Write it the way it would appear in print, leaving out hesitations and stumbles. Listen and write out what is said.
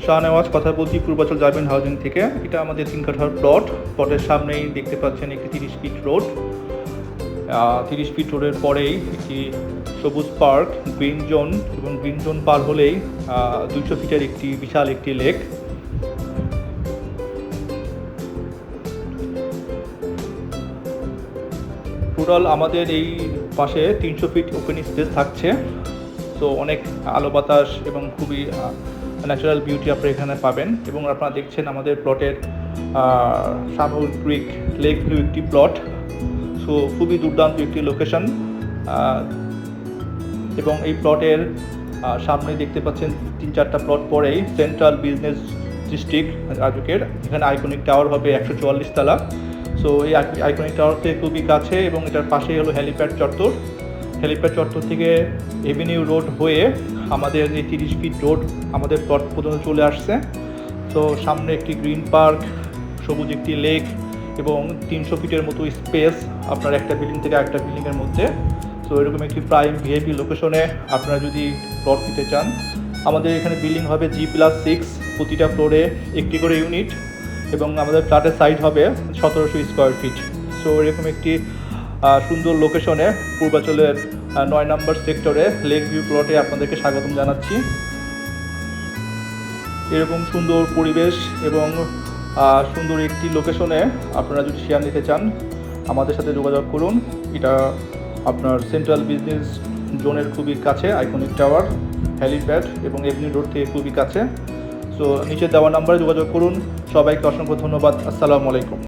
শাহনেওয়াজ কথা বলছি পূর্বাচল জার্বিন হাউজিং থেকে। এটা আমাদের 3 কাঠার প্লট। প্লটের সামনেই দেখতে পাচ্ছেন একটি 30 ফিট রোড। 30 ফিট রোডের পরেই একটি সবুজ পার্ক, গ্রিন জোন, এবং গ্রিন জোন পার হলেই 200 ফিটের একটি বিশাল একটি লেক। টোটাল আমাদের এই পাশে 300 ফিট ওপেন স্পেস থাকছে। তো অনেক আলো বাতাস এবং খুবই ন্যাচারাল বিউটি আপনারা এখানে পাবেন। এবং আপনারা দেখছেন আমাদের প্লটের সামগ্রিক লেক ভিউ একটি প্লট। সো খুবই দুর্দান্ত একটি লোকেশন। এবং এই প্লটের সামনে দেখতে পাচ্ছেন 3-4টা প্লট পরেই সেন্ট্রাল বিজনেস ডিস্ট্রিক্ট রাজুকের। এখানে আইকনিক টাওয়ার হবে 144 তলা। সো এই আইকনিক টাওয়ার থেকে খুবই কাছে, এবং এটার পাশেই হলো হেলিপ্যাড চত্বর। হেলিপ্যাড চত্বর থেকে এভিনিউ রোড হয়ে আমাদের এই 30 ফিট রোড আমাদের প্লট পর্যন্ত চলে আসছে। তো সামনে একটি গ্রিন পার্ক, সবুজ একটি লেক, এবং 300 ফিটের মতো স্পেস আপনার একটা বিল্ডিং থেকে আরেকটা বিল্ডিংয়ের মধ্যে। সো এরকম একটি প্রাইম ভিআইপি লোকেশনে আপনারা যদি প্লট নিতে চান, আমাদের এখানে বিল্ডিং হবে G+6, প্রতিটা ফ্লোরে একটি করে ইউনিট, এবং আমাদের ফ্ল্যাটের সাইজ হবে 1700 স্কোয়ার ফিট। সো এরকম একটি সুন্দর লোকেশনে পূর্বাচলের 9 নম্বর সেক্টরে লেক ভিউ প্লটে আপনাদেরকে স্বাগতম জানাচ্ছি। এরকম সুন্দর পরিবেশ এবং সুন্দর একটি লোকেশনে আপনারা যদি শেয়ার নিতে চান, আমাদের সাথে যোগাযোগ করুন। এটা আপনার সেন্ট্রাল বিজনেস জোনের খুবই কাছে, আইকনিক টাওয়ার, হেলিপ্যাড এবং এভিনিউ রোড থেকে খুবই কাছে। সো নিচে দেওয়া নাম্বারে যোগাযোগ করুন। সবাইকে অসংখ্য ধন্যবাদ। আসসালামু আলাইকুম।